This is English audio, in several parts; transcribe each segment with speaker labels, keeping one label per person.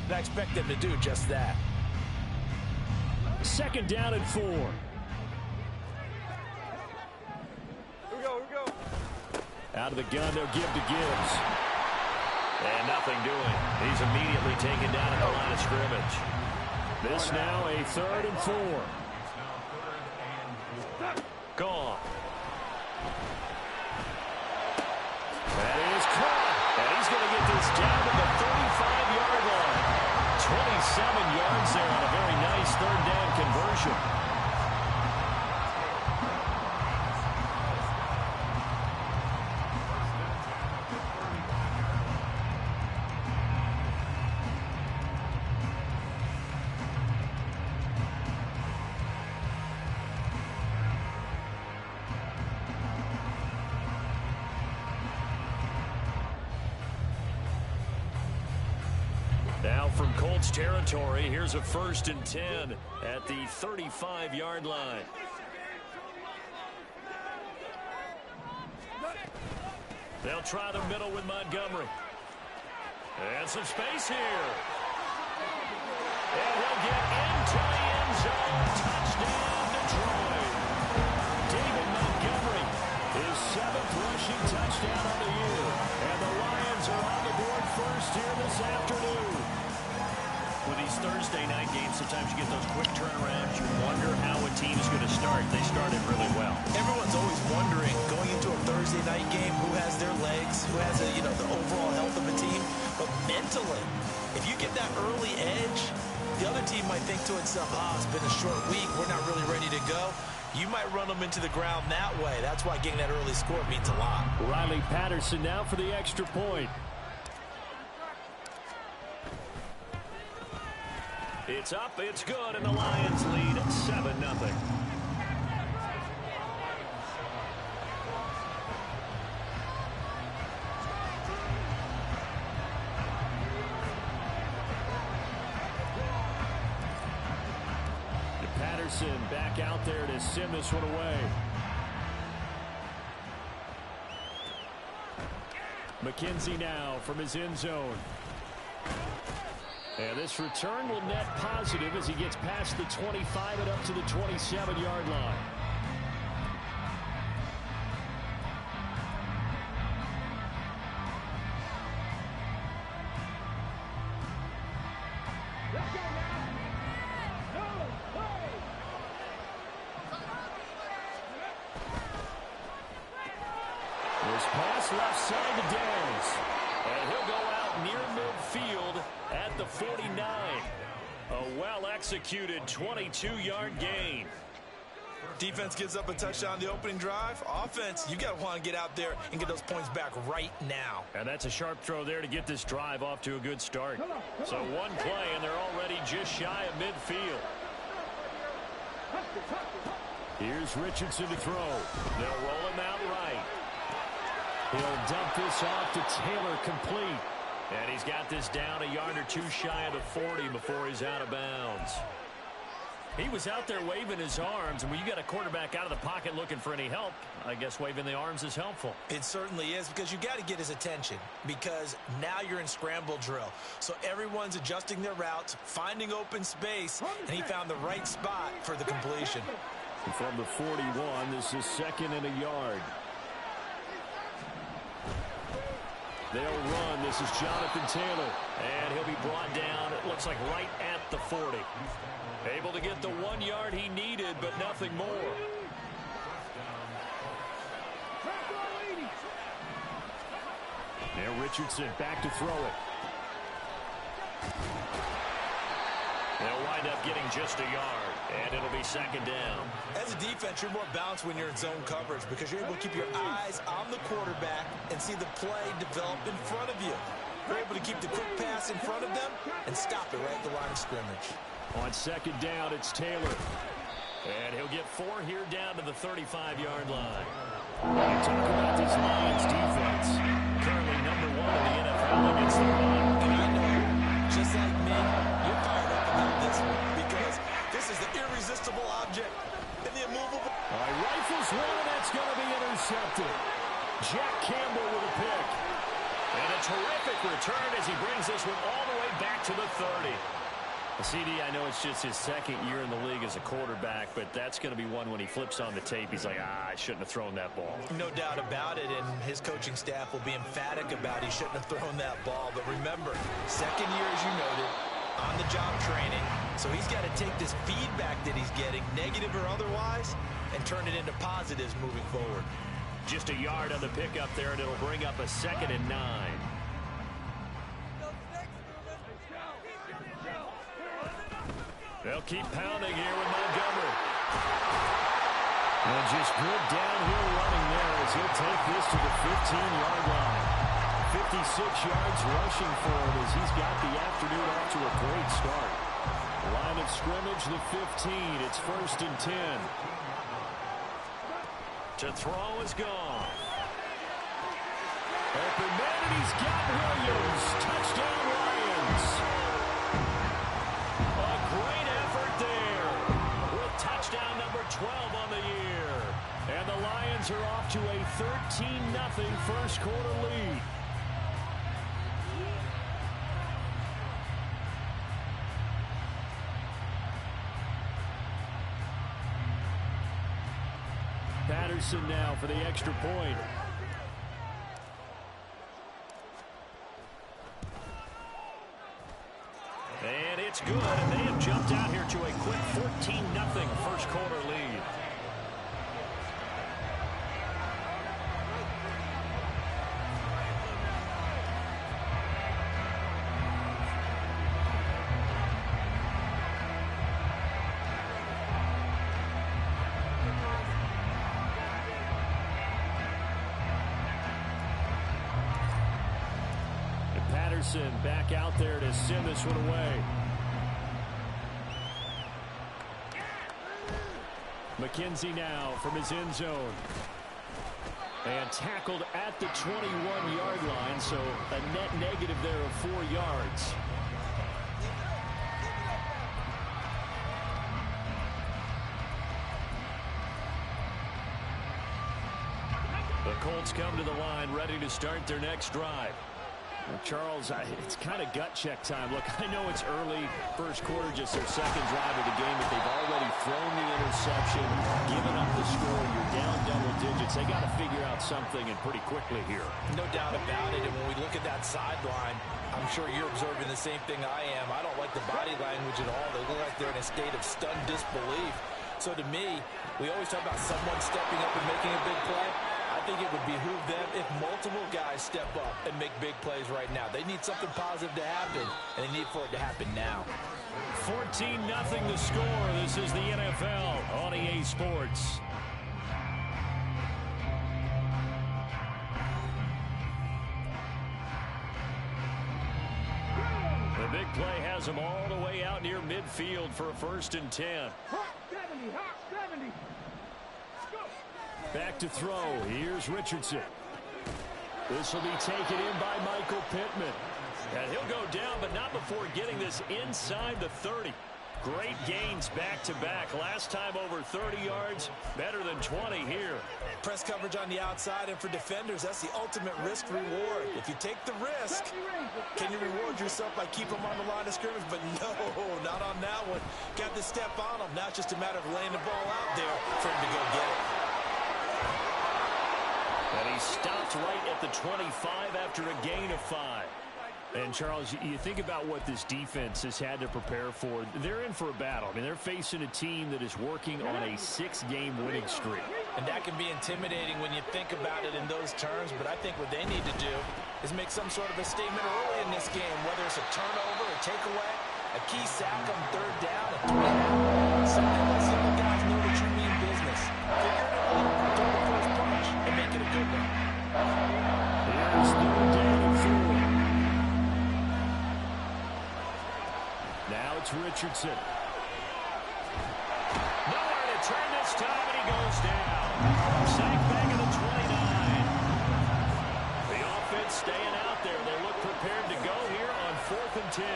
Speaker 1: and I expect them to do just that.
Speaker 2: Second down and 4.
Speaker 3: Here we go.
Speaker 2: Out of the gun, they'll give to Gibbs.
Speaker 4: And nothing doing. He's immediately taken down at the line of scrimmage.
Speaker 2: This now a 3rd and 4.
Speaker 4: Gone.
Speaker 2: That is caught.
Speaker 4: And he's going to get this down to the 35-yard line. 27 yards there on a very nice 3rd down conversion. Now from Colts territory, here's a 1st and 10 at the 35-yard line. They'll try the middle with Montgomery. And some space here. And he'll get into the end zone. Touchdown, Detroit. David Montgomery, his 7th rushing touchdown of the year. And the Lions are on the board first here this afternoon. With these Thursday night games, sometimes you get those quick turnarounds. You wonder how a team is going to start. They started really well.
Speaker 1: Everyone's always wondering, going into a Thursday night game, who has their legs, who has the overall health of a team. But mentally, if you get that early edge, the other team might think to itself, it's been a short week, we're not really ready to go. You might run them into the ground that way. That's why getting that early score means a lot.
Speaker 2: Riley Patterson now for the extra point.
Speaker 4: It's up, it's good, and the Lions lead 7-0.
Speaker 2: Patterson back out there to send this one away. McKenzie now from his end zone. And this return will net positive as he gets past the 25 and up to the 27-yard line. This pass left side to Downs. And he'll go out near midfield at the 49. A well-executed 22-yard gain.
Speaker 1: Defense gives up a touchdown the opening drive. Offense, you got to want to get out there and get those points back right now.
Speaker 4: And that's a sharp throw there to get this drive off to a good start. So one play, and they're already just shy of midfield.
Speaker 2: Here's Richardson to throw. They'll roll him out right. He'll dump this off to Taylor, complete.
Speaker 4: And he's got this down a yard or two shy of the 40 before he's out of bounds. He was out there waving his arms, and when you got a quarterback out of the pocket looking for any help, I guess waving the arms is helpful.
Speaker 1: It certainly is, because you got to get his attention, because now you're in scramble drill. So everyone's adjusting their routes, finding open space, and he found the right spot for the completion.
Speaker 2: And from the 41, this is 2nd and a yard. They'll run. This is Jonathan Taylor.
Speaker 4: And he'll be brought down, it looks like right at the 40. Able to get the 1 yard he needed, but nothing more.
Speaker 2: Now Richardson back to throw it.
Speaker 4: They'll wind up getting just a yard, and it'll be 2nd down.
Speaker 1: As a defense, you're more balanced when you're in zone coverage because you're able to keep your eyes on the quarterback and see the play develop in front of you. You're able to keep the quick pass in front of them and stop it right at the line of scrimmage.
Speaker 2: On 2nd down, it's Taylor.
Speaker 4: And he'll get 4 here down to the 35-yard line.
Speaker 2: You talk about this Lions defense.
Speaker 4: Currently number 1 in the NFL against the run.
Speaker 1: And I know, just like me, you're fired up about this one because this is the irresistible object and the immovable.
Speaker 2: All right, rifles one, and that's going to be intercepted. Jack Campbell with a pick. And a terrific return as he brings this one all the way back to the 30. CD, I know it's just his second year in the league as a quarterback, but that's going to be one when he flips on the tape. He's like, I shouldn't have thrown that ball.
Speaker 1: No doubt about it, and his coaching staff will be emphatic about he shouldn't have thrown that ball. But remember, second year, as you noted, on-the-job training. So he's got to take this feedback that he's getting, negative or otherwise, and turn it into positives moving forward.
Speaker 2: Just a yard on the pickup there, and it'll bring up a 2nd and 9. They'll keep pounding here with Montgomery. And just good downhill running there as he'll take this to the 15-yard line. 56 yards rushing for him as he's got the afternoon off to a great start. Line of scrimmage, the 15. It's 1st and 10. To throw is gone. Open man, and he's got Williams. Touchdown, Lions. A great effort there with touchdown number 12 on the year. And the Lions are off to a 13-0 first quarter lead. Patterson now for the extra point. And it's good, and they have jumped out here to a quick 14-0 first quarter lead. Back out there to send this one away. McKenzie now from his end zone. And tackled at the 21-yard line, so a net negative there of 4 yards. The Colts come to the line ready to start their next drive. Charles, it's kind of gut check time. Look, I know it's early, first quarter, just their second drive of the game, but they've already thrown the interception, given up the score. You're down double digits. They got to figure out something, and pretty quickly here.
Speaker 1: No doubt about it, and when we look at that sideline, I'm sure you're observing the same thing I am. I don't like the body language at all. They look like they're in a state of stunned disbelief. So to me, we always talk about someone stepping up and making a big play. I think it would behoove them if multiple guys step up and make big plays right now. They need something positive to happen, and they need for it to happen now.
Speaker 2: 14-0 the score. This is the NFL on EA Sports. The big play has them all the way out near midfield for a 1st and 10. Back to throw. Here's Richardson. This will be taken in by Michael Pittman. And he'll go down, but not before getting this inside the 30. Great gains back-to-back. Last time over 30 yards, better than 20 here.
Speaker 1: Press coverage on the outside, and for defenders, that's the ultimate risk-reward. If you take the risk, can you reward yourself by keeping them on the line of scrimmage? But no, not on that one. Got to step on them. Now it's just a matter of laying the ball out there for him to go get it.
Speaker 2: And he stopped right at the 25 after a gain of 5. And, Charles, you think about what this defense has had to prepare for. They're in for a battle. I mean, they're facing a team that is working on a 6-game winning streak.
Speaker 1: And that can be intimidating when you think about it in those terms. But I think what they need to do is make some sort of a statement early in this game, whether it's a turnover, a takeaway, a key sack on 3rd down, a 3-and-out. Something that some of the guys know that you mean business. Figure it out, throw the first punch, and make it a good one.
Speaker 2: Here's the down and 4. Now it's Richardson. Nowhere to turn this time, and he goes down. Sack back at the 29. The offense staying out there. They look prepared to go here on 4th and 10.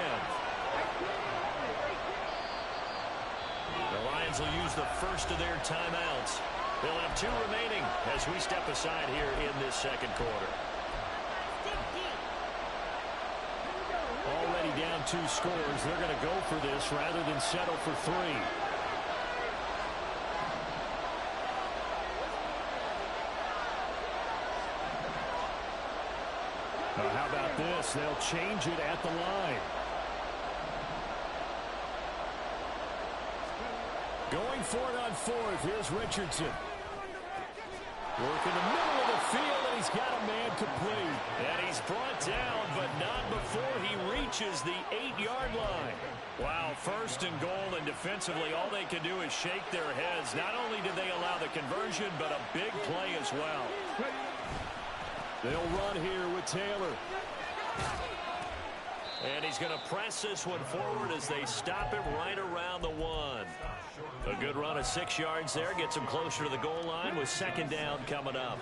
Speaker 2: The Lions will use the first of their timeouts. They'll have 2 remaining as we step aside here in this second quarter. down 2 scores. They're going to go for this rather than settle for 3. How about this? They'll change it at the line. Going for it on 4th. Here's Richardson. Working the middle of the field, and he's got a man complete. And he's brought down, but not before he reaches the 8-yard line. Wow, 1st and goal, and defensively, all they can do is shake their heads. Not only did they allow the conversion, but a big play as well. They'll run here with Taylor. And he's going to press this one forward as they stop him right around the 1. A good run of 6 yards there. Gets him closer to the goal line with 2nd down coming up.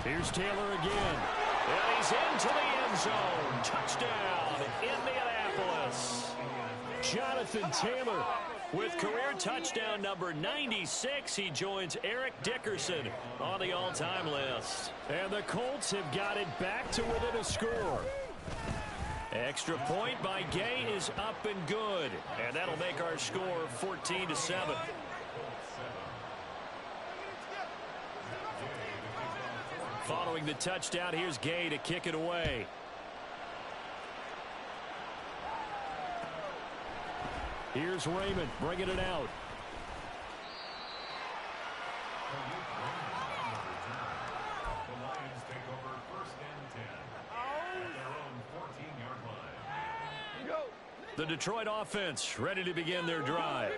Speaker 2: Here's Taylor again. And he's into the end zone. Touchdown, Indianapolis. Jonathan Taylor with career touchdown number 96. He joins Eric Dickerson on the all-time list. And the Colts have got it back to within a score. Extra point by Gay is up and good. And that'll make our score 14-7. Following the touchdown, here's Gay to kick it away. Here's Raymond bringing it out.
Speaker 5: The Lions take over 1st and 10 at their own 14-yard line.
Speaker 2: The Detroit offense ready to begin their drive.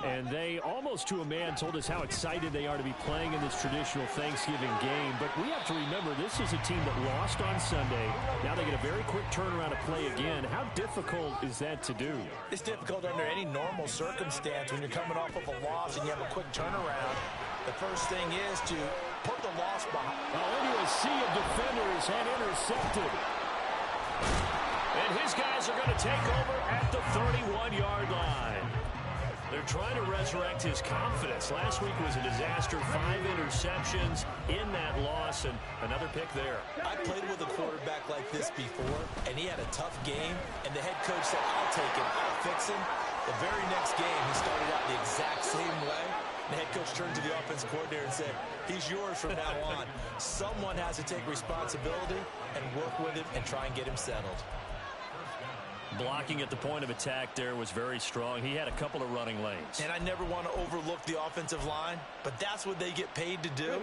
Speaker 2: And they, almost to a man, told us how excited they are to be playing in this traditional Thanksgiving game. But we have to remember, this is a team that lost on Sunday. Now they get a very quick turnaround to play again. How difficult is that to do?
Speaker 1: It's difficult under any normal circumstance when you're coming off of a loss and you have a quick turnaround. The first thing is to put the loss behind.
Speaker 2: Into a sea of defenders and intercepted. And his guys are going to take over at the 31-yard line. They're trying to resurrect his confidence. Last week was a disaster. 5 interceptions in that loss, and another pick there.
Speaker 1: I played with a quarterback like this before, and he had a tough game, and the head coach said, I'll take him, I'll fix him. The very next game, he started out the exact same way. The head coach turned to the offensive coordinator and said, he's yours from now on. Someone has to take responsibility and work with him and try and get him settled.
Speaker 2: Blocking at the point of attack there was very strong. He had a couple of running lanes.
Speaker 1: And I never want to overlook the offensive line, but that's what they get paid to do.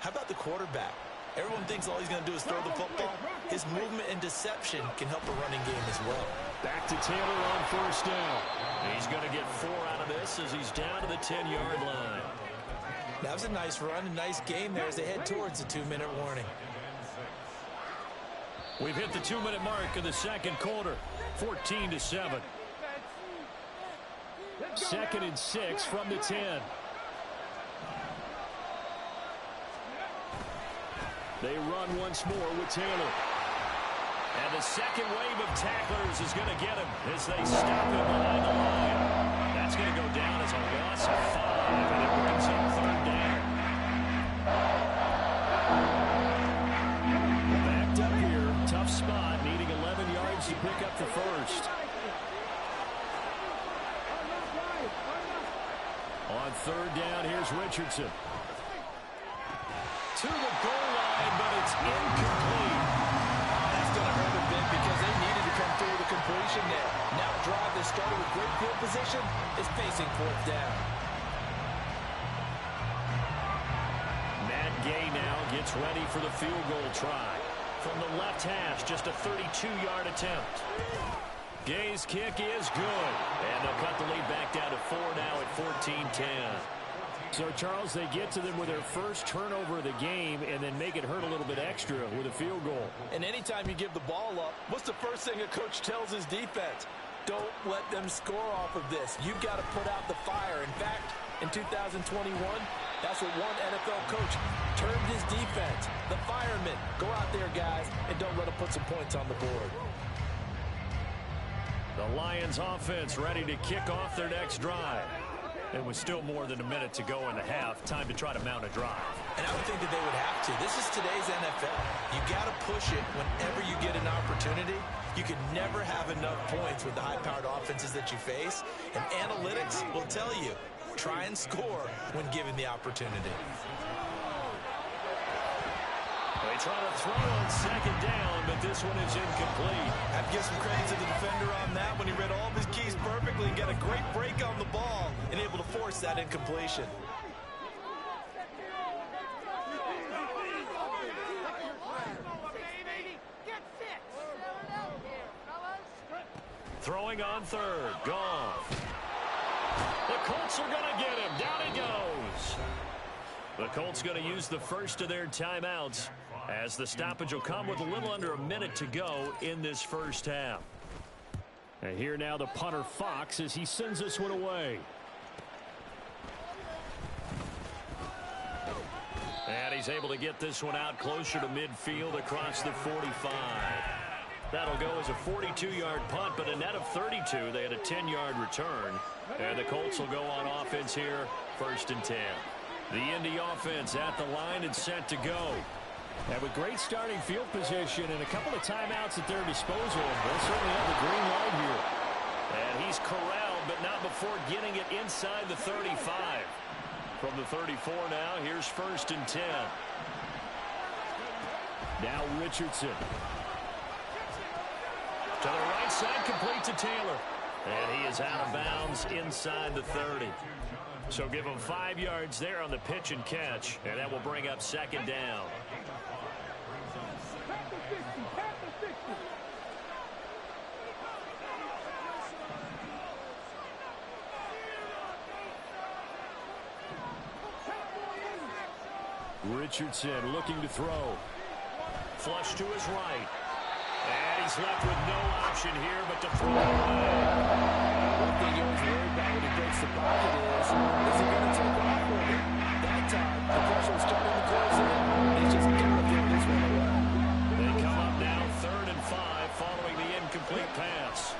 Speaker 1: How about the quarterback? Everyone thinks all he's going to do is throw the football. His movement and deception can help a running game as well.
Speaker 2: Back to Taylor on 1st down. He's going to get 4 out of this as he's down to the 10-yard line.
Speaker 1: That was a nice run, a nice game there as they head towards the 2-minute warning.
Speaker 2: We've hit the 2-minute mark of the 2nd quarter. 14-7. 2nd and 6 from the 10. They run once more with Taylor. And the second wave of tacklers is going to get him as they stop him behind the line. That's going to go down as a loss of 5, and it brings up 3rd down. Backed up here, tough spot, needing 11 yards to pick up the 1st. On 3rd down, here's Richardson. To the goal line, but it's incomplete.
Speaker 1: That's going to hurt a bit because they needed to come through with a completion there. Now a drive that started with great field position is facing 4th down.
Speaker 2: Matt Gay now gets ready for the field goal try. From the left hash, just a 32-yard attempt. Gay's kick is good. And they'll cut the lead back down to 4 now at 14-10. So, Charles, they get to them with their first turnover of the game and then make it hurt a little bit extra with a field goal.
Speaker 1: And anytime you give the ball up, what's the first thing a coach tells his defense? Don't let them score off of this. You've got to put out the fire. In fact, in 2021, that's what one NFL coach termed his defense. The firemen. Go out there, guys, and don't let them put some points on the board.
Speaker 2: The Lions offense ready to kick off their next drive. And with still more than a minute to go in the half, time to try to mount a drive.
Speaker 1: And I would think that they would have to. This is today's NFL. You got to push it whenever you get an opportunity. You can never have enough points with the high-powered offenses that you face. And analytics will tell you, try and score when given the opportunity.
Speaker 2: They try to throw on second down, but this one is incomplete.
Speaker 1: I'd give some credit to the defender on that when he read all of his keys perfectly and got a great break on the ball and able to force that incompletion.
Speaker 2: Throwing on third. Goff. The Colts are going to get him. Down he goes. The Colts going to use the first of their timeouts as the stoppage will come with a little under a minute to go in this first half. And here now the punter Fox as he sends this one away. And he's able to get this one out closer to midfield across the 45. That'll go as a 42-yard punt, but a net of 32. They had a 10-yard return. And the Colts will go on offense here, 1st and 10. The Indy offense at the line and set to go. And with great starting field position and a couple of timeouts at their disposal, they'll certainly have the green light here. And he's corralled, but not before getting it inside the 35. From the 34 now, here's 1st and 10. Now Richardson. To the right side, complete to Taylor. And he is out of bounds inside the 30. So give him 5 yards there on the pitch and catch, and that will bring up 2nd down. Richardson looking to throw. Flush to his right. And he's left with no option here but to throw it away.
Speaker 6: One thing you're always worried about when he breaks the pocket is he going to take off with it? That time, the pressure was starting to close in. He's just got to throw this one away.
Speaker 2: They come up now 3rd and 5 following the incomplete pass.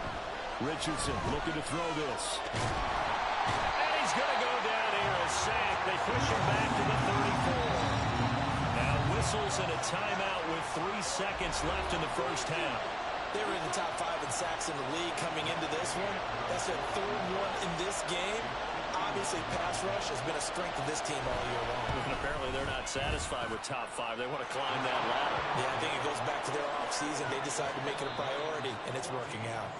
Speaker 2: Richardson looking to throw this. And he's going to go down here, a sack. They push him back to the 34. Now whistles and a timeout with 3 seconds left in the first half.
Speaker 1: They were in the top 5 in sacks in the league coming into this one. That's their 3rd one in this game. Obviously, pass rush has been a strength of this team all year long.
Speaker 2: And apparently they're not satisfied with top 5. They want to climb that ladder.
Speaker 1: Yeah, I think it goes back to their offseason. They decided to make it a priority, and it's working out.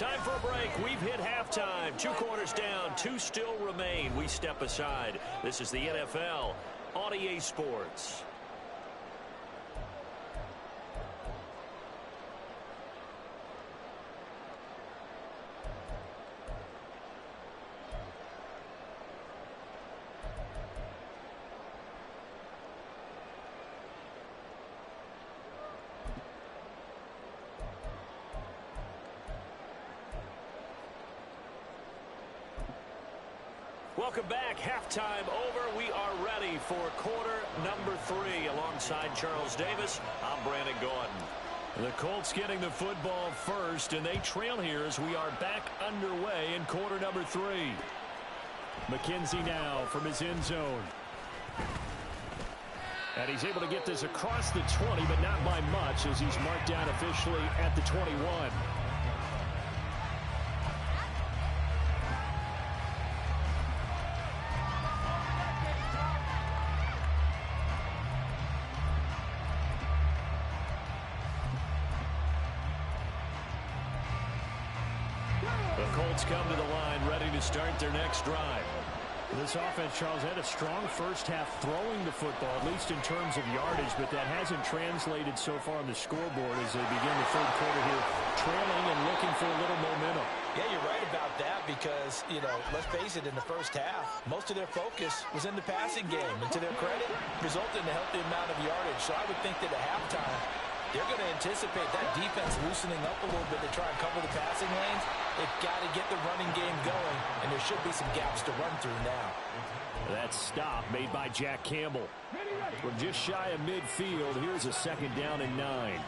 Speaker 2: Time for a break. We've hit halftime. 2 quarters down. 2 still remain. We step aside. This is the NFL on EA Sports. Welcome back. Halftime over. We are ready for quarter number 3. Alongside Charles Davis, I'm Brandon Gordon. The Colts getting the football first, and they trail here as we are back underway in quarter number 3. McKenzie now from his end zone. And he's able to get this across the 20, but not by much as he's marked down officially at the 21. The Colts come to the line ready to start their next drive.
Speaker 4: This offense, Charles, had a strong first half throwing the football, at least in terms of yardage, but that hasn't translated so far on the scoreboard as they begin the 3rd quarter here, trailing and looking for a little momentum.
Speaker 1: Yeah, you're right about that because, you know, let's face it, in the first half, most of their focus was in the passing game. And to their credit, resulted in a healthy amount of yardage. So I would think that at halftime, they're going to anticipate that defense loosening up a little bit to try and cover the passing lanes. They've got to get the running game going, and there should be some gaps to run through now.
Speaker 2: That stop made by Jack Campbell. From just shy of midfield, here's a 2nd down and 9.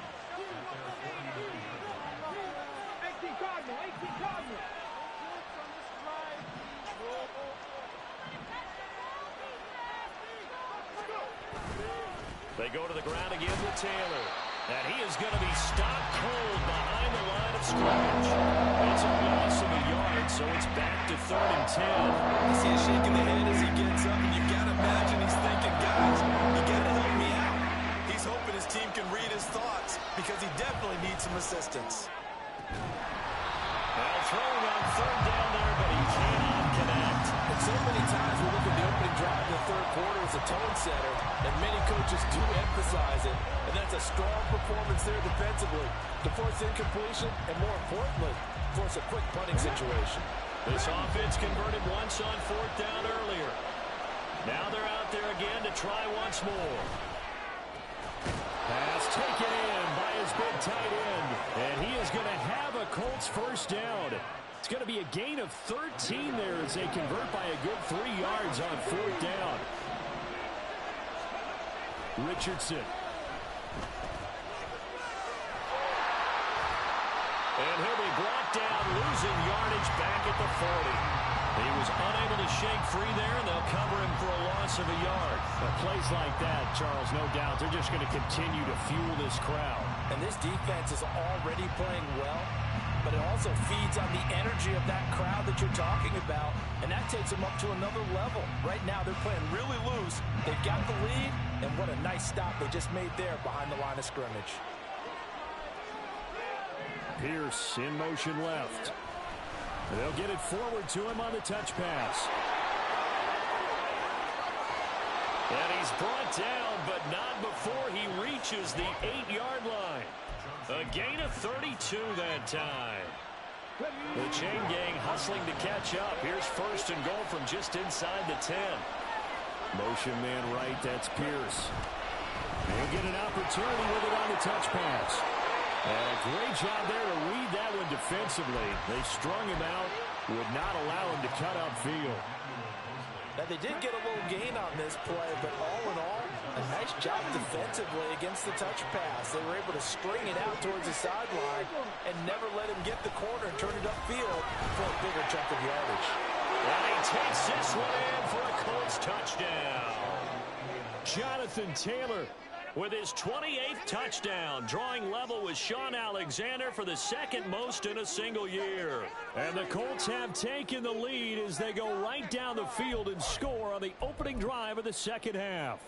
Speaker 2: They go to the ground again with Taylor. And he is going to be stopped cold behind the line of scrimmage. It's a loss of a yard, so it's back to 3rd and 10.
Speaker 1: I see him shaking the head as he gets up, and you've got to imagine he's thinking, guys, you got to help me out. He's hoping his team can read his thoughts because he definitely needs some assistance.
Speaker 2: Well, throwing on 3rd down there, but he cannot connect.
Speaker 6: And so many times we look at the opening drive in the 3rd quarter as a tone setter, and many coaches do emphasize it. And that's a strong performance there defensively to force incompletion and, more importantly, force a quick punting situation.
Speaker 2: This offense converted once on 4th down earlier. Now they're out there again to try once more. Pass taken in by his big tight end. And he is going to have a Colts 1st down. It's going to be a gain of 13 there as they convert by a good 3 yards on 4th down. Richardson. And he'll be brought down, losing yardage back at the 40. He was unable to shake free there, and they'll cover him for a loss of a yard. But plays like that, Charles, no doubt, they're just going to continue to fuel this crowd.
Speaker 6: And this defense is already playing well, but it also feeds on the energy of that crowd that you're talking about, and that takes them up to another level. Right now, they're playing really loose. They've got the lead, and what a nice stop they just made there behind the line of scrimmage.
Speaker 2: Pierce in motion left. They'll get it forward to him on the touch pass. And he's brought down, but not before he reaches the 8-yard line. A gain of 32 that time. The chain gang hustling to catch up. Here's 1st and goal from just inside the 10. Motion man right, that's Pierce. He'll get an opportunity with it on the touch pass. And a great job there to read that one defensively. They strung him out, would not allow him to cut upfield.
Speaker 6: Now, they did get a little gain on this play, but all in all, a nice job defensively against the touch pass. They were able to string it out towards the sideline and never let him get the corner and turn it upfield for a bigger chunk of yardage.
Speaker 2: And he takes this one in for a Colts touchdown. Jonathan Taylor with his 28th touchdown, drawing level with Sean Alexander for the 2nd most in a single year. And the Colts have taken the lead as they go right down the field and score on the opening drive of the 2nd half.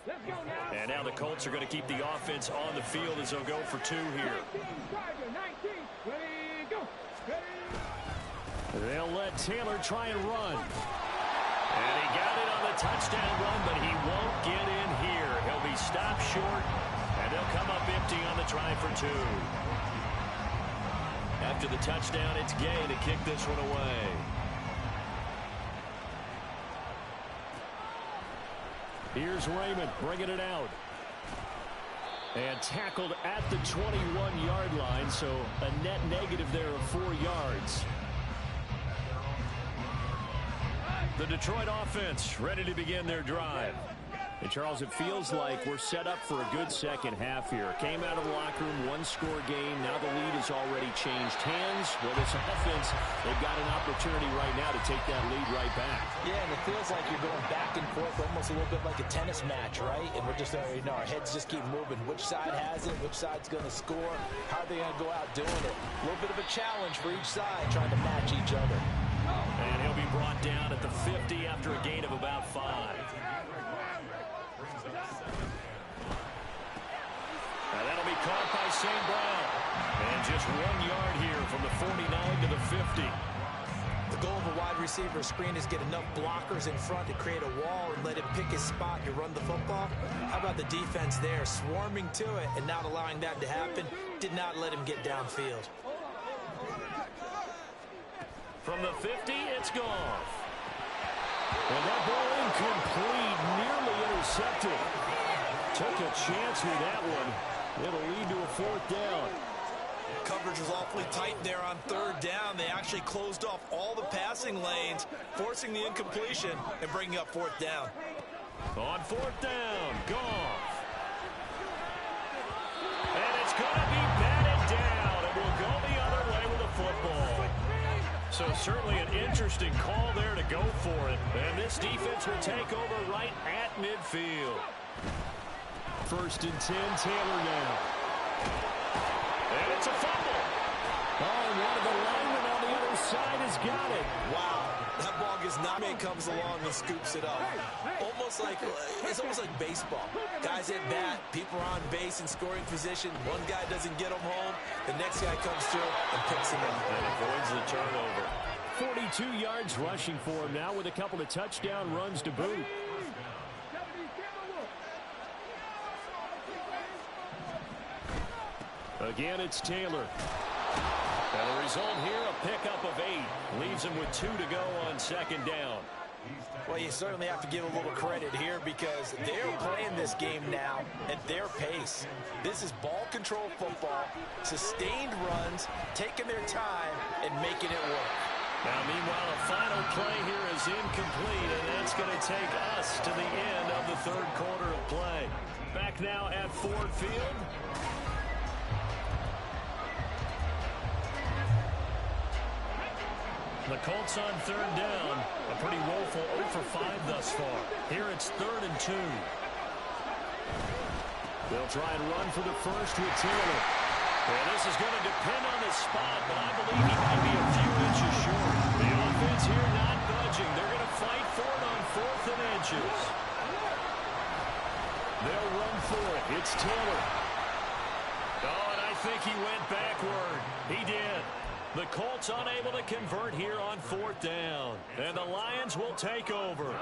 Speaker 2: And now the Colts are going to keep the offense on the field as they'll go for 2 here. They'll let Taylor try and run. And he got it on the touchdown run, but he won't get in here. He'll be stopped short, and they'll come up empty on the try for 2. After the touchdown, it's Gay to kick this one away. Here's Raymond bringing it out. And tackled at the 21-yard line, so a net negative there of 4 yards. The Detroit offense ready to begin their drive. And, Charles, it feels like we're set up for a good 2nd half here. Came out of the locker room, 1-score game. Now the lead has already changed hands. Well, this offense, they've got an opportunity right now to take that lead right back.
Speaker 6: Yeah, and it feels like you're going back and forth, almost a little bit like a tennis match, right? And we're just, our heads just keep moving. Which side has it? Which side's going to score? How are they going to go out doing it? A little bit of a challenge for each side, trying to match each other.
Speaker 2: And he'll be brought down at the 50 after a gain of about 5. Now that'll be caught by St. Brown. And just 1 yard here from the 49 to the 50.
Speaker 1: The goal of a wide receiver screen is get enough blockers in front to create a wall and let him pick his spot to run the football. How about the defense there, swarming to it and not allowing that to happen? Did not let him get downfield.
Speaker 2: From the 50, it's Goff. And that ball incomplete, nearly intercepted. Took a chance with that one. It'll lead to a 4th down.
Speaker 1: Coverage was awfully tight there on 3rd down. They actually closed off all the passing lanes, forcing the incompletion and bringing up 4th down.
Speaker 2: On 4th down, Goff. And it's going to be batted down. It will go the other way with the football. So certainly an interesting call there to go for it. And this defense will take over right at midfield. First and 10, Taylor now. And it's a fumble. Oh, and one of the linemen on the other side has got it.
Speaker 1: Wow, that ball gets knocked. Man comes along and scoops it up. It's almost like baseball. Guys at bat, people are on base in scoring position. One guy doesn't get them home. The next guy comes through and picks him up.
Speaker 2: And avoids the turnover. 42 yards rushing for him now with a couple of touchdown runs to boot. Again, it's Taylor. And the result here, a pickup of 8. Leaves him with 2 to go on second down.
Speaker 1: Well, you certainly have to give a little credit here because they're playing this game now at their pace. This is ball control football, sustained runs, taking their time, and making it work.
Speaker 2: Now, meanwhile, a final play here is incomplete, and that's going to take us to the end of the third quarter of play. Back now at Ford Field. The Colts on third down. A pretty woeful 0 for 5 thus far. Here it's 3rd and 2. They'll try and run for the first with Taylor. And this is going to depend on the spot, but I believe he might be a few inches short. The offense here not budging. They're going to fight for it on 4th and inches. They'll run for it. It's Taylor. Oh, and I think he went backward. He did. The Colts unable to convert here on 4th down. And the Lions will take over.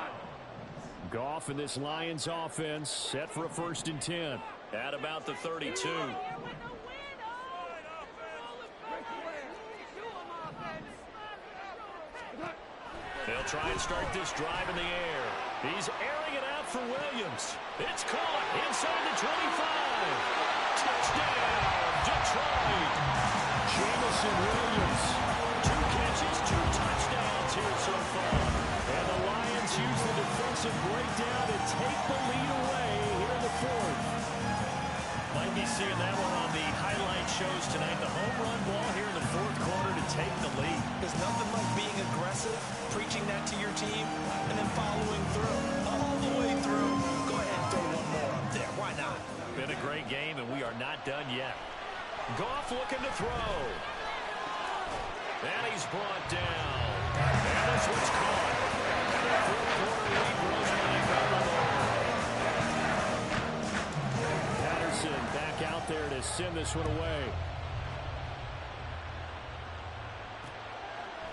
Speaker 2: Goff and this Lions offense set for a 1st and 10 at about the 32. They'll try and start this drive in the air. He's airing it out for Williams. It's caught inside the 25. Touchdown, Detroit. Jamison Williams, 2 catches, 2 touchdowns here so far. And the Lions use the defensive breakdown to take the lead away here in the 4th. Might be seeing that one on the highlight shows tonight. The home run ball here in the 4th quarter to take the lead.
Speaker 1: There's nothing like being aggressive, preaching that to your team, and then following through. All the way through. Go ahead and throw one more up there. Why not?
Speaker 2: Been a great game, and we are not done yet. Goff looking to throw. And he's brought down. And this one's caught. And the 4th quarter lead grows by Patterson back out there to send this one away.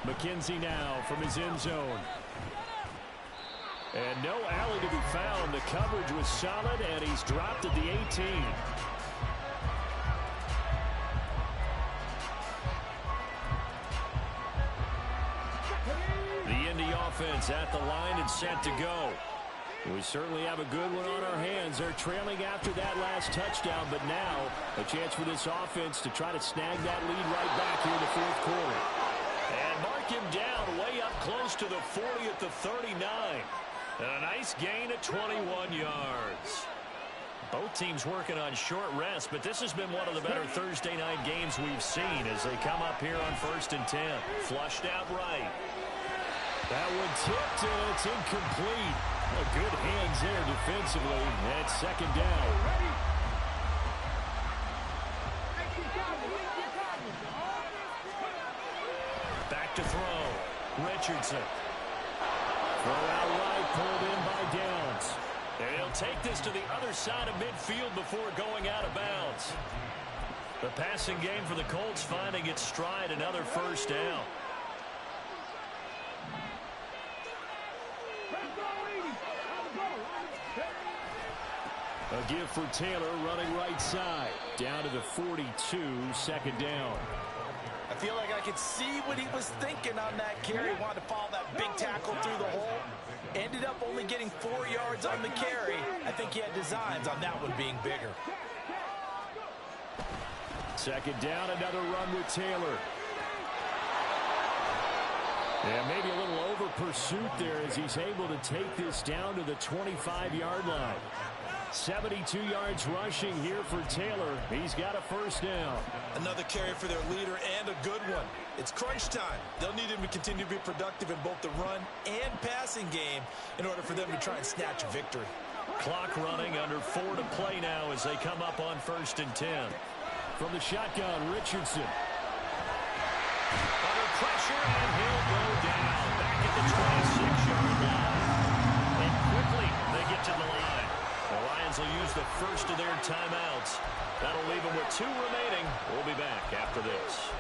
Speaker 2: McKenzie now from his end zone. And no alley to be found. The coverage was solid, and he's dropped at the 18. Offense at the line and set to go. We certainly have a good one on our hands. They're trailing after that last touchdown, but now a chance for this offense to try to snag that lead right back here in the 4th quarter. And mark him down way up close to the 40 at the 39. And a nice gain at 21 yards. Both teams working on short rest, but this has been one of the better Thursday night games we've seen as they come up here on 1st and 10. Flushed out right. That one tipped, and it's incomplete. Good hands there defensively. And it's 2nd down. Back to throw. Richardson. Throw out right, pulled in by Downs. And he'll take this to the other side of midfield before going out of bounds. The passing game for the Colts finding its stride, another 1st down. A give for Taylor running right side. Down to the 42, 2nd down.
Speaker 1: I feel like I could see what he was thinking on that carry. Wanted to follow that big tackle through the hole. Ended up only getting 4 yards on the carry. I think he had designs on that one being bigger.
Speaker 2: 2nd down, another run with Taylor. And maybe a little over pursuit there as he's able to take this down to the 25-yard line. 72 yards rushing here for Taylor. He's got a 1st down.
Speaker 1: Another carry for their leader and a good one. It's crunch time. They'll need him to continue to be productive in both the run and passing game in order for them to try and snatch a victory.
Speaker 2: Clock running, under 4 to play now as they come up on 1st and 10.
Speaker 4: From the shotgun, Richardson.
Speaker 2: Under pressure, and he'll go down. Back at the 26-yard line. And quickly, they get to the line. The Lions will use the first of their timeouts. That'll leave them with 2 remaining. We'll be back after this.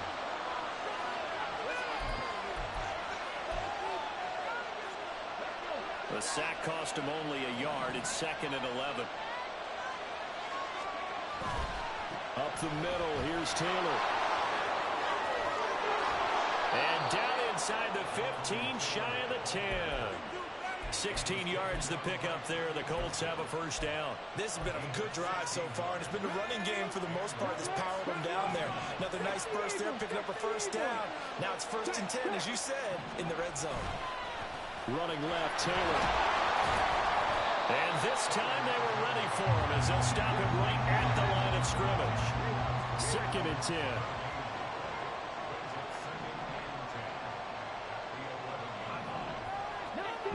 Speaker 2: The sack cost him only a yard. It's 2nd and 11.
Speaker 4: Up the middle, here's Taylor.
Speaker 2: And down inside the 15, shy of the 10. 16 yards the pick up there. The Colts have a first down.
Speaker 6: This has been a good drive so far, and it's been the running game for the most part that's powered them down there. Another nice burst there, picking up a first down. Now it's 1st and 10, as you said, in the red zone.
Speaker 4: Running left, Taylor.
Speaker 2: And this time they were ready for him as they'll stop him right at the line of scrimmage.
Speaker 4: 2nd and 10.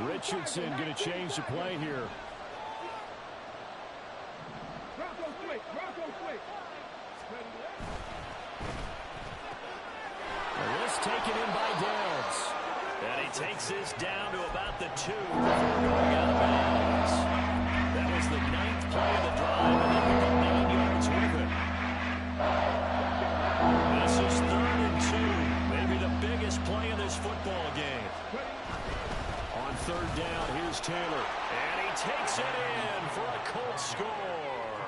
Speaker 4: Richardson going to change the play here.
Speaker 2: This taken in by Downs. And he takes this down to about the 2 before going out of bounds. That was the 9th play of the drive, and they pick up 9 yards with it. This is 3rd and 2. Maybe the biggest play of this football game.
Speaker 4: On 3rd down, here's Taylor.
Speaker 2: And he takes it in for a Colts score.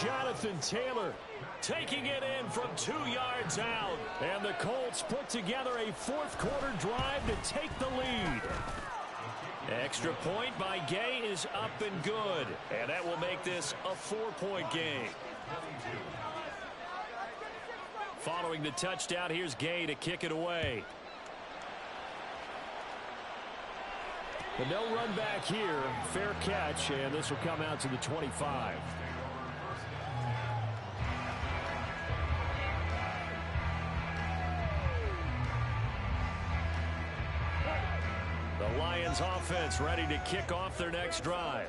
Speaker 4: Jonathan Taylor
Speaker 2: taking it in from 2 yards out.
Speaker 4: And the Colts put together a 4th quarter drive to take the lead.
Speaker 2: Extra point by Gay is up and good. And that will make this a 4-point game. Following the touchdown, here's Gay to kick it away.
Speaker 4: But no run back here. Fair catch, and this will come out to the 25.
Speaker 2: The Lions offense ready to kick off their next drive.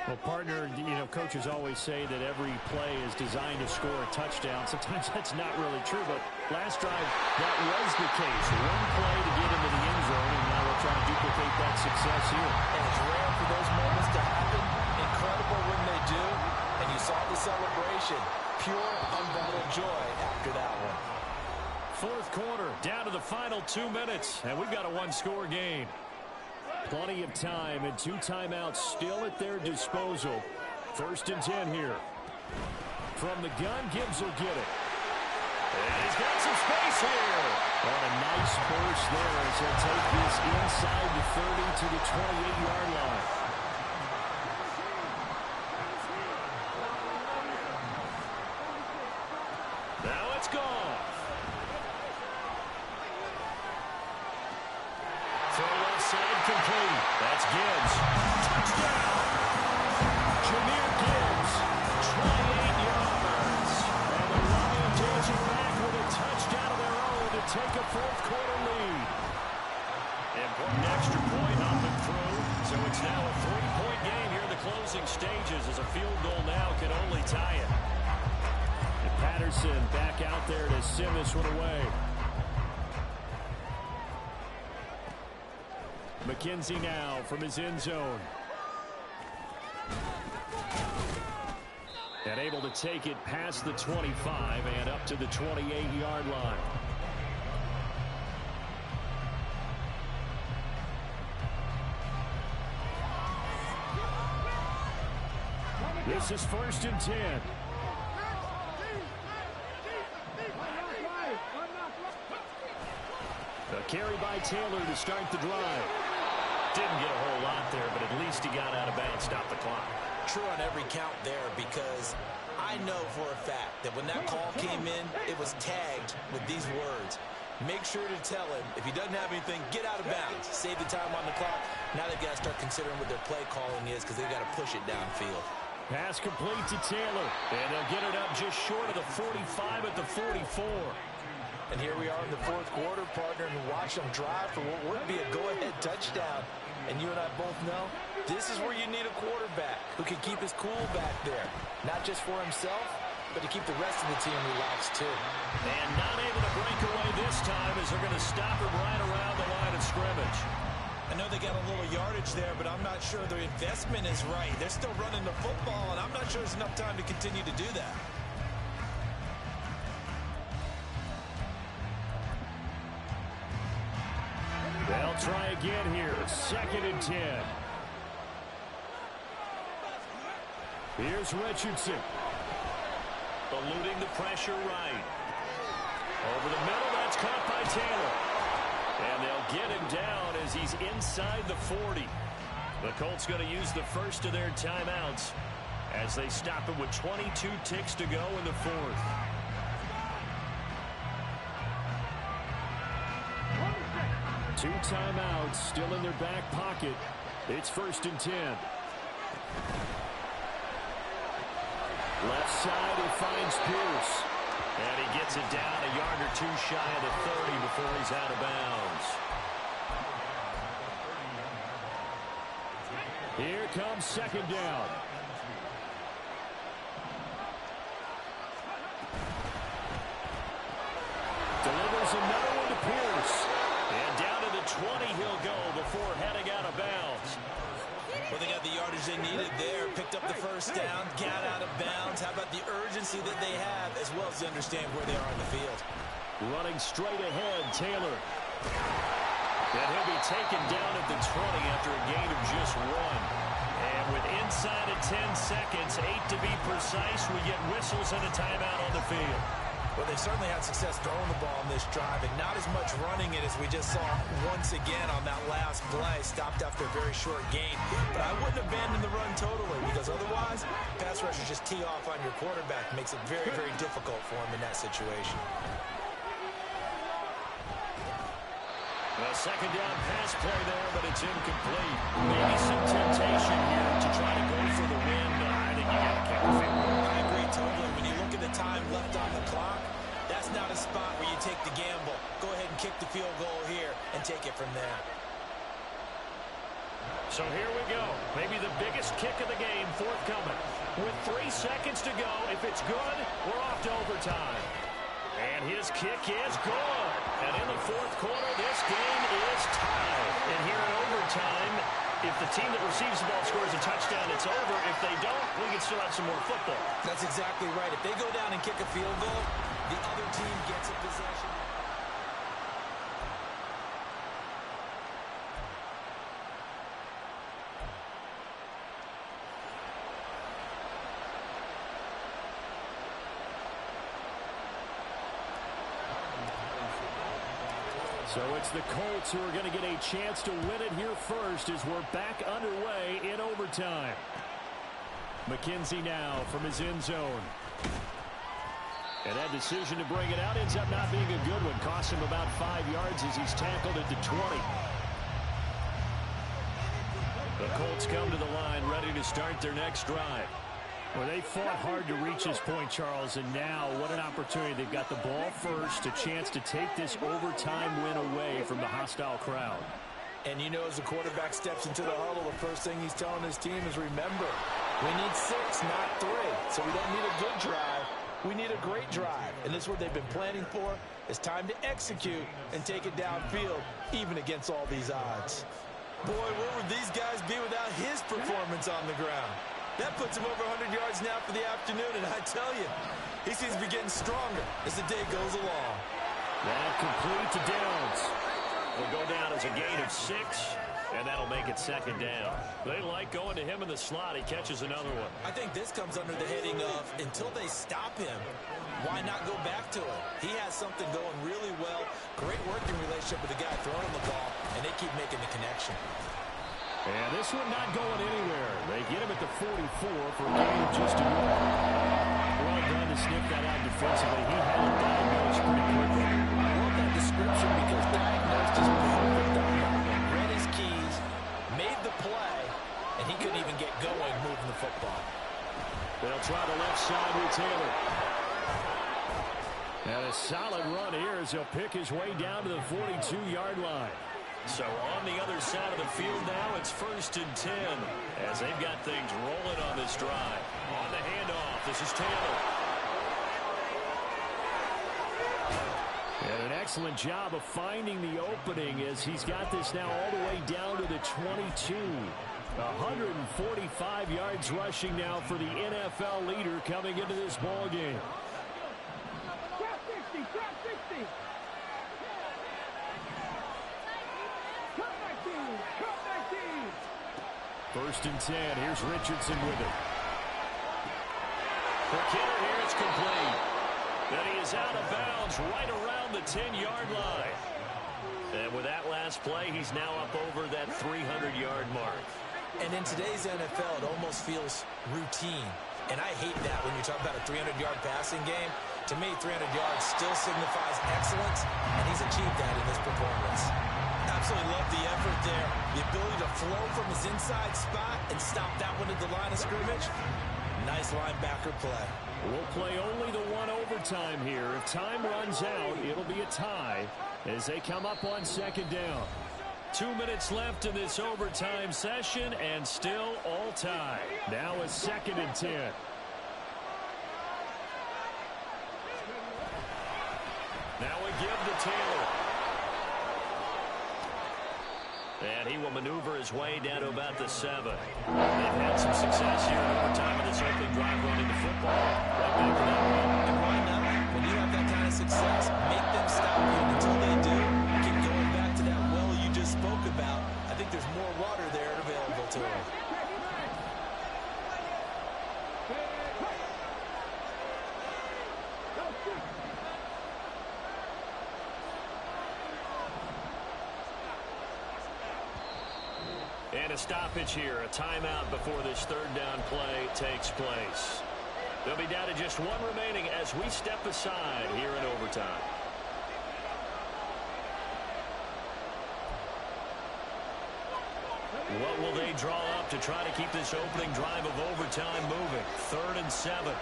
Speaker 4: Well, partner, coaches always say that every play is designed to score a touchdown. Sometimes that's not really true, but last drive, that was the case. One play to get into the end zone, and now we'll try to duplicate that success here.
Speaker 6: And it's rare for those moments to happen. Incredible when they do. And you saw the celebration. Pure, unbridled joy after that one.
Speaker 2: 4th quarter, down to the final 2 minutes, and we've got a 1-score game.
Speaker 4: Plenty of time and 2 timeouts still at their disposal. 1st and 10 here. From the gun, Gibbs will get it.
Speaker 2: And he's got some space here.
Speaker 4: And a nice burst there as he'll take this inside the 30 to the 28-yard line.
Speaker 2: Now it's gone. Throw left side complete. That's Gibbs. Touchdown.
Speaker 4: Jahmyr Gibbs,
Speaker 2: 28 yards.
Speaker 4: and the Lions answer back with a touchdown of their own to take a 4th quarter lead.
Speaker 2: Important extra point up and through. So it's now a 3-point game here in the closing stages as a field goal now can only tie it.
Speaker 4: And Patterson back out there to send this one away. McKenzie now from his end zone. And able to take it past the 25 and up to the 28-yard line. This is 1st and 10. A carry by Taylor to start the drive.
Speaker 2: Didn't get a whole lot there, but at least he got out of bounds, stopped the clock.
Speaker 6: True on every count there, because I know for a fact that when that call came in, it was tagged with these words. Make sure to tell him, if he doesn't have anything, get out of bounds. Save the time on the clock. Now they've got to start considering what their play calling is, because they've got to push it downfield.
Speaker 4: Pass complete to Taylor.
Speaker 2: And they'll get it up just short of the 45 at the 44.
Speaker 6: And here we are in the 4th quarter, partner, and watch them drive for what would be a go-ahead touchdown. And you and I both know This is where you need a quarterback who can keep his cool back there. Not just for himself, but to keep the rest of the team relaxed too.
Speaker 2: And not able to break away this time as they're going to stop him right around the line of scrimmage.
Speaker 1: I know they got a little yardage there, but I'm not sure their investment is right. They're still running the football, and I'm not sure there's enough time to continue to do that.
Speaker 2: They'll try again here. 2nd and 10. Here's Richardson.
Speaker 4: Eluding the pressure right. Over the middle, that's caught by Taylor. And they'll get him down as he's inside the 40. The Colts going to use the first of their timeouts as they stop him with 22 ticks to go in the 4th.
Speaker 2: Two timeouts still in their back pocket. It's 1st and 10. Left side, he finds Pierce.
Speaker 4: And he gets it down a yard or two shy of the 30 before he's out of bounds.
Speaker 2: Here comes 2nd down. Delivers another one to Pierce.
Speaker 4: And down to the 20 he'll go before heading out of bounds.
Speaker 1: Well, they got the yardage they needed there, picked up the first down, got out of bounds. How about the urgency that they have, as well as they understand where they are on the field?
Speaker 2: Running straight ahead, Taylor.
Speaker 4: And he'll be taken down at the 20 after a gain of just 1. And with inside of 10 seconds, 8 to be precise, we get whistles and a timeout on the field.
Speaker 1: Well, they certainly had success throwing the ball on this drive, and not as much running it as we just saw once again on that last play. Stopped after a very short gain. But I wouldn't abandon the run totally, because otherwise, pass rushers just tee off on your quarterback. Makes it very, very difficult for him in that situation.
Speaker 4: A 2nd down pass play there, but it's incomplete. Maybe some temptation here to try to go for the win, but I think you got to kick the field goal.
Speaker 1: I agree totally. When you look at the time left on the clock, that's not a spot where you take the gamble. Go ahead and kick the field goal here and take it from there.
Speaker 4: So here we go. Maybe the biggest kick of the game forthcoming. With 3 seconds to go, if it's good, we're off to overtime. And his kick is good. And in the 4th quarter, this game is tied. And here in overtime, if the team that receives the ball scores a touchdown, it's over. If they don't, we can still have some more football.
Speaker 1: That's exactly right. If they go down and kick a field goal, the other team gets a possession.
Speaker 2: So it's the Colts who are going to get a chance to win it here first as we're back underway in overtime. McKenzie now from his end zone. And that decision to bring it out ends up not being a good one. Cost him about 5 yards as he's tackled at the 20. The Colts come to the line ready to start their next drive. Well, they fought hard to reach this point, Charles, and now what an opportunity. They've got the ball first, a chance to take this overtime win away from the hostile crowd.
Speaker 6: And you know, as the quarterback steps into the huddle, the first thing he's telling his team is, remember, we need 6, not 3. So we don't need a good drive. We need a great drive. And this is what they've been planning for. It's time to execute and take it downfield, even against all these odds. Boy, where would these guys be without his performance on the ground? That puts him over 100 yards now for the afternoon, and I tell you, he seems to be getting stronger as the day goes along.
Speaker 2: That complete to Downs.
Speaker 4: Will go down as a gain of 6, and that'll make it 2nd down. They like going to him in the slot. He catches another one.
Speaker 1: I think this comes under the heading of, until they stop him, why not go back to him? He has something going really well. Great working relationship with the guy throwing the ball, and they keep making the connection.
Speaker 2: And this one not going anywhere. They get him at the 44 for a gain of just a yard. Well done to sniff that out defensively. He had it diagnosed pretty quickly.
Speaker 6: I love that description because diagnosed is perfect on that one. Read his keys, made the play, and he couldn't even get going moving the football.
Speaker 2: They'll try the left side with Taylor. And a solid run here as he'll pick his way down to the 42-yard line. So on the other side of the field now, it's 1st and 10 as they've got things rolling on this drive. On the handoff, this is Taylor.
Speaker 4: And an excellent job of finding the opening as he's got this now all the way down to the 22. 145 yards rushing now for the NFL leader coming into this ball game.
Speaker 3: Drop 60, drop 60. Cut 19, cut 19.
Speaker 4: 1st and 10. Here's Richardson with it.
Speaker 2: For Kittle here, it's complete. And he is out of bounds right around the 10-yard line. And with that last play, he's now up over that 300-yard mark.
Speaker 6: And in today's NFL, it almost feels routine. And I hate that when you talk about a 300-yard passing game. To me, 300 yards still signifies excellence, and he's achieved that in this performance. Absolutely love the effort there. The ability to flow from his inside spot and stop that one at the line of scrimmage. Nice linebacker play.
Speaker 4: We'll play only the one overtime here. If time runs out, it'll be a tie as they come up on 2nd down.
Speaker 2: 2 minutes left in this overtime session, and still all tied.
Speaker 4: Now a 2nd and 10.
Speaker 2: Now a give to Taylor. And he will maneuver his way down to about the 7. They've had some success here in overtime in this opening drive running the football. Right back to that one.
Speaker 6: And why not? When you have that kind of success, make them stop you. Until they do, keep going back to that well you just spoke about. I think there's more water there available to them.
Speaker 2: And a stoppage here, a timeout before this 3rd down play takes place. They'll be down to just 1 remaining as we step aside here in overtime. What will they draw up to try to keep this opening drive of overtime moving? 3rd and 7.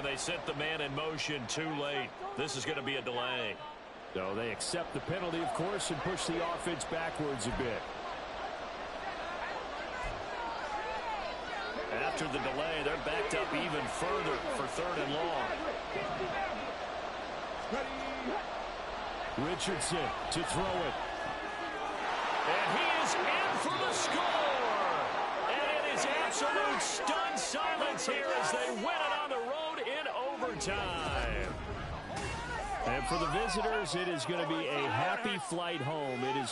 Speaker 2: They set the man in motion too late. This is going to be a delay.
Speaker 4: So they accept the penalty, of course, and push the offense backwards a bit.
Speaker 2: After the delay, they're backed up even further for 3rd and long.
Speaker 4: Richardson to throw it.
Speaker 2: And he is in for the score. And it is absolute stunned silence here as they win it on the road in overtime.
Speaker 4: And for the visitors, it is going to be a happy flight home. It is